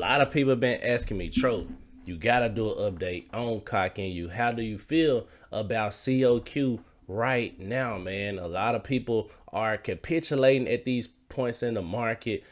lot of people have been asking me, Tro, you gotta do an update on Coq Inu. How do you feel about COQ right now, man? A lot of people are capitulating at these points in the market.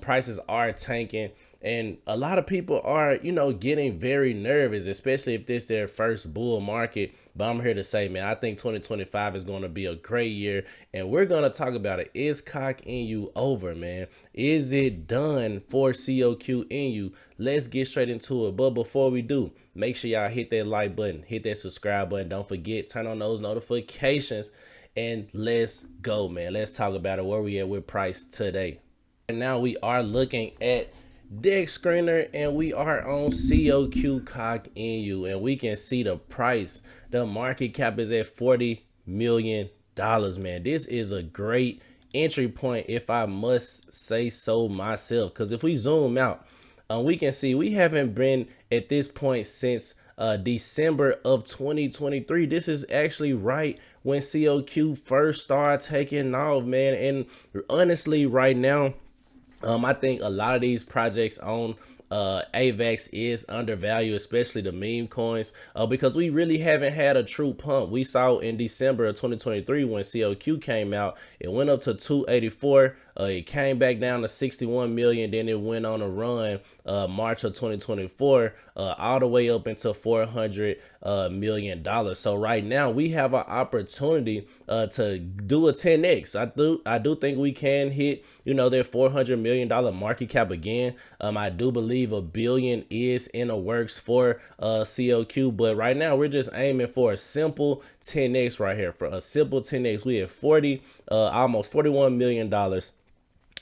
Prices are tanking, and a lot of people are, getting very nervous, especially if this is their first bull market. But I'm here to say, man, I think 2025 is going to be a great year, and we're going to talk about it. Is Coq Inu over, man? Is it done for COQ Inu? Let's get straight into it. But before we do, make sure y'all hit that like button, hit that subscribe button. Don't forget, turn on those notifications, and let's go, man. Let's talk about it. Where we at with price today? And now we are looking at Dex Screener, and we are on COQ Coq Inu, and we can see the price. The market cap is at $40 million, man. This is a great entry point, if I must say so myself, because if we zoom out, we can see we haven't been at this point since December of 2023. This is actually right when COQ first started taking off, man. And honestly, right now, I think a lot of these projects on AVAX is undervalued, especially the meme coins, because we really haven't had a true pump. We saw in December of 2023 when COQ came out, it went up to 284. It came back down to 61 million. Then it went on a run March of 2024 all the way up into $400 million. So right now we have an opportunity to do a 10x. I do think we can hit that $400 million market cap again. I do believe $1 billion is in the works for COQ, but right now we're just aiming for a simple 10x right here. For a simple 10x, we have almost $41 million.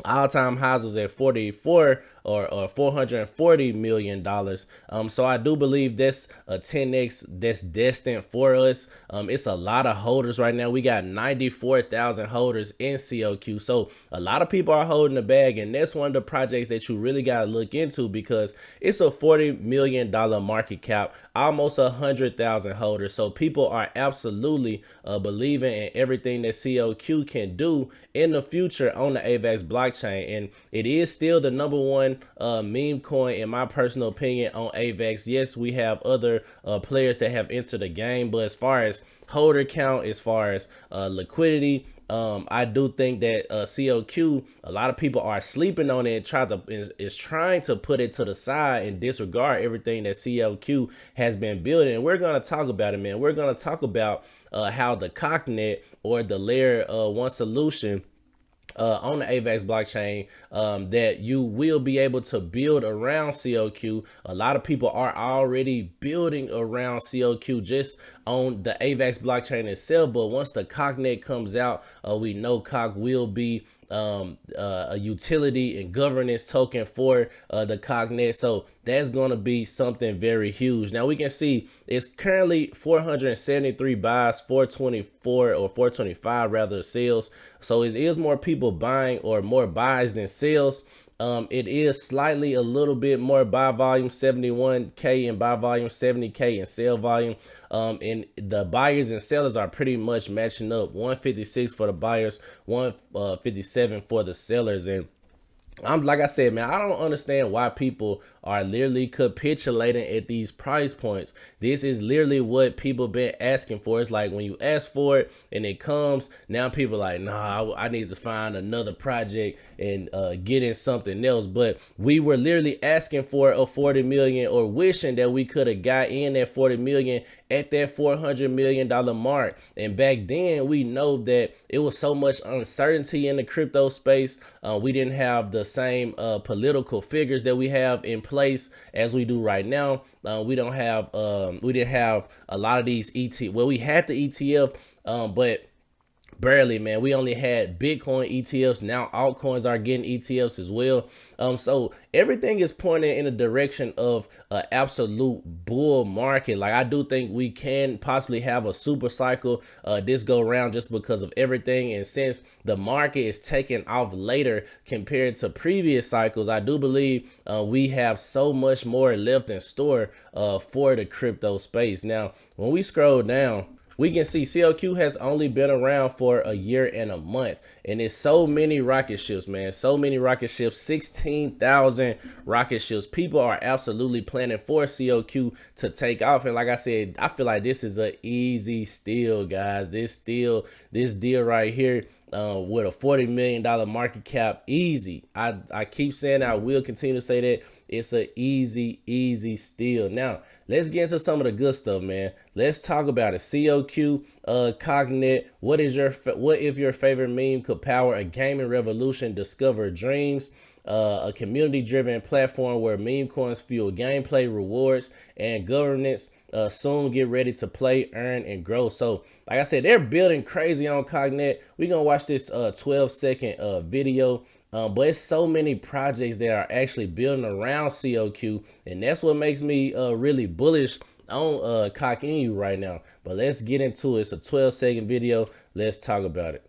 All-time highs was at 44 or $440 million. So I do believe that's a 10x that's destined for us. It's a lot of holders right now. We got 94,000 holders in COQ. So a lot of people are holding the bag, and that's one of the projects that you really got to look into, because it's a $40 million market cap, almost 100,000 holders. So people are absolutely believing in everything that COQ can do in the future on the AVAX blockchain, and it is still the #1 meme coin in my personal opinion on AVAX. Yes, we have other players that have entered the game, but as far as holder count, as far as liquidity, I do think that COQ, a lot of people are sleeping on it, is trying to put it to the side and disregard everything that COQ has been building. And we're going to talk about it, man. We're going to talk about how the Cognet, or the layer 1 solution on the AVAX blockchain, that you will be able to build around COQ. A lot of people are already building around COQ just on the AVAX blockchain itself, but once the Cognet comes out, we know Coq will be a utility and governance token for the Cognet. So that's going to be something very huge. Now we can see it's currently 473 buys, 424 or 425 rather sales. So it is more people buying, or more buys than sales. It is slightly a little bit more buy volume, 71K in buy volume, 70K in sell volume. And the buyers and sellers are pretty much matching up. 156 for the buyers, 157 for the sellers. And like I said, man, I don't understand why people are literally capitulating at these price points. This is literally what people been asking for. It's like when you ask for it and it comes, now people are like, nah, I need to find another project and get in something else. But we were literally asking for a 40 million, or wishing that we could have got in that 40 million at that $400 million mark. And back then, we know that it was so much uncertainty in the crypto space. We didn't have the same political figures that we have in place as we do right now. We didn't have a lot of these well, we had the ETF, but barely, man. We only had Bitcoin ETFs. Now altcoins are getting ETFs as well. So everything is pointing in the direction of an absolute bull market. Like, I do think we can possibly have a super cycle this go around, just because of everything. And since the market is taking off later compared to previous cycles, I do believe we have so much more left in store for the crypto space. Now, when we scroll down, we can see COQ has only been around for a year and a month, and it's so many rocket ships, man. So many rocket ships, 16,000 rocket ships. People are absolutely planning for COQ to take off. And like I said, I feel like this is an easy steal, guys. This deal right here, with a $40 million market cap, easy. I keep saying, I will continue to say that it's an easy steal. Now let's get into some of the good stuff, man. Let's talk about it. COQ, Cognet. What if your favorite meme could power a gaming revolution? Discover dreams. A community-driven platform where meme coins fuel gameplay, rewards, and governance. Soon get ready to play, earn, and grow. So, like I said, they're building crazy on Cognet. We're going to watch this 12-second video. But it's so many projects that are actually building around COQ, and that's what makes me really bullish on Coq Inu right now. But let's get into it. It's a 12-second video. Let's talk about it.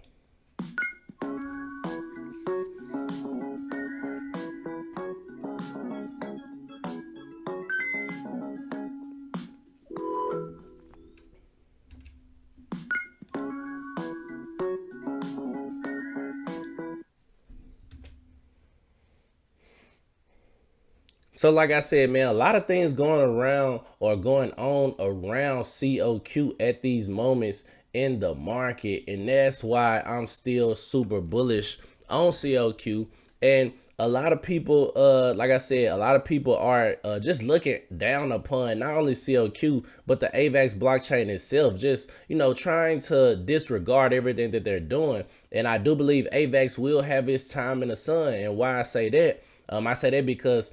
So like I said, man, a lot of things going around or going on around COQ at these moments in the market. And that's why I'm still super bullish on COQ. And a lot of people, like I said, a lot of people are just looking down upon not only COQ, but the AVAX blockchain itself, just, trying to disregard everything that they're doing. And I do believe AVAX will have its time in the sun. And why I say that? I say that because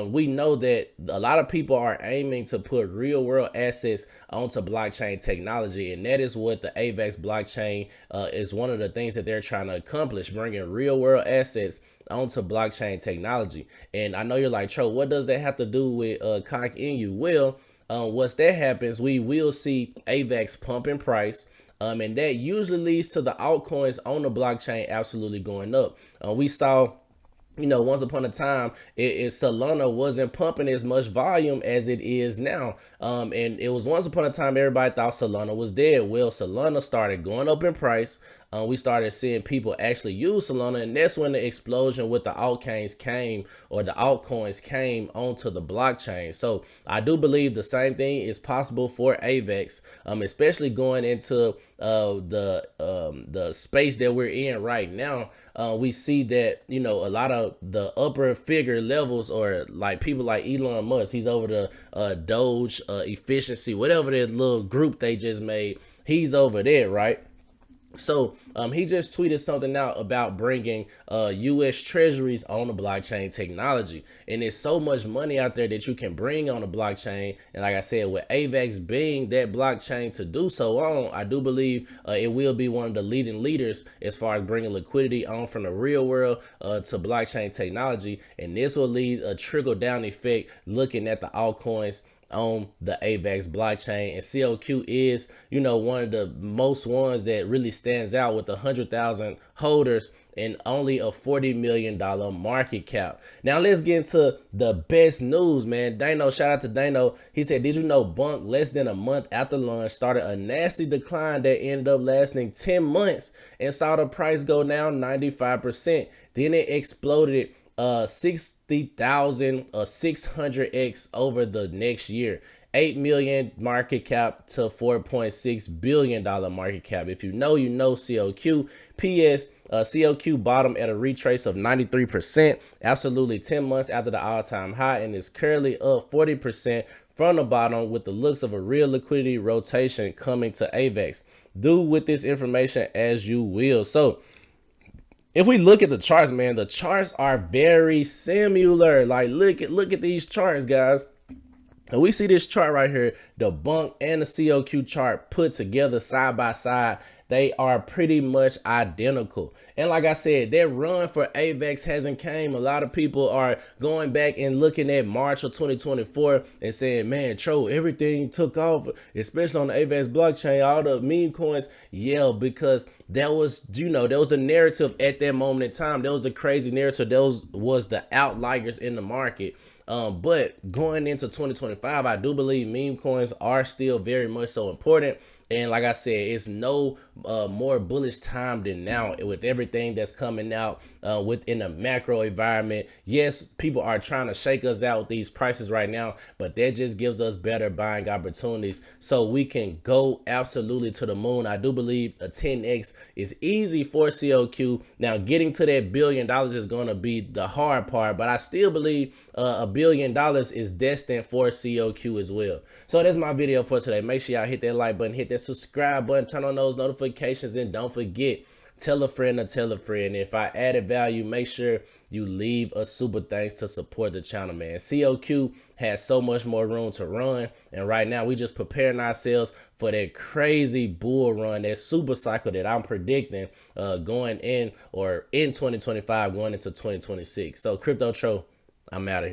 we know that a lot of people are aiming to put real world assets onto blockchain technology. And that is what the AVAX blockchain is one of the things that they're trying to accomplish, bringing real world assets onto blockchain technology. And I know you're like, Tro, what does that have to do with Coq Inu? Well, once that happens, we will see AVAX pump in price. And that usually leads to the altcoins on the blockchain absolutely going up. We saw, once upon a time, Solana wasn't pumping as much volume as it is now. And it was once upon a time everybody thought Solana was dead. Well, Solana started going up in price. We started seeing people actually use Solana, and that's when the explosion with the altcoins came, or the altcoins came onto the blockchain. So I do believe the same thing is possible for AVAX, especially going into the space that we're in right now. We see that, a lot of the upper figure levels, or like people like Elon Musk, he's over the Doge efficiency, whatever that little group they just made, he's over there, right? So he just tweeted something out about bringing US treasuries on the blockchain technology. And there's so much money out there that you can bring on the blockchain. And like I said, with AVAX being that blockchain to do so on, I do believe it will be one of the leading leaders as far as bringing liquidity on from the real world to blockchain technology. And this will lead a trickle down effect looking at the altcoins on the AVAX blockchain. And COQ is, one of the most ones that really stands out with 100,000 holders and only a $40 million market cap. Now let's get into the best news, man. Dano, shout out to Dano. He said, did you know Bunk, less than a month after launch, started a nasty decline that ended up lasting 10 months and saw the price go down 95%. Then it exploded 60,600x over the next year. 8 million market cap to $4.6 billion market cap. If you know, COQ. PS, COQ bottom at a retrace of 93%, absolutely 10 months after the all-time high, and is currently up 40% from the bottom, with the looks of a real liquidity rotation coming to AVAX. Do with this information as you will. So if we look at the charts, man, the charts are very similar. Like, look at these charts, guys. And we see this chart right here, the Bunk and the COQ chart put together side by side. They are pretty much identical. And like I said, that run for AVAX hasn't came. A lot of people are going back and looking at March of 2024 and saying, man, Tro, everything took off, especially on the AVAX blockchain, all the meme coins. Yeah, because that was, that was the narrative at that moment in time. That was the crazy narrative. Those was the outliers in the market. But going into 2025, I do believe meme coins are still very much so important, And like I said, it's no more bullish time than now with everything that's coming out within the macro environment. Yes, people are trying to shake us out with these prices right now, but that just gives us better buying opportunities so we can go absolutely to the moon. I do believe a 10x is easy for COQ. Now, getting to that $1 billion is going to be the hard part, but I still believe $1 billion is destined for COQ as well. So that's my video for today. Make sure y'all hit that like button, hit that subscribe button, turn on those notifications, and don't forget, tell a friend to tell a friend. If I added value, make sure you leave a super thanks to support the channel, man. COQ has so much more room to run, and right now we just preparing ourselves for that crazy bull run, that super cycle that I'm predicting going in 2025, going into 2026. So Crypto Tro, I'm out of here.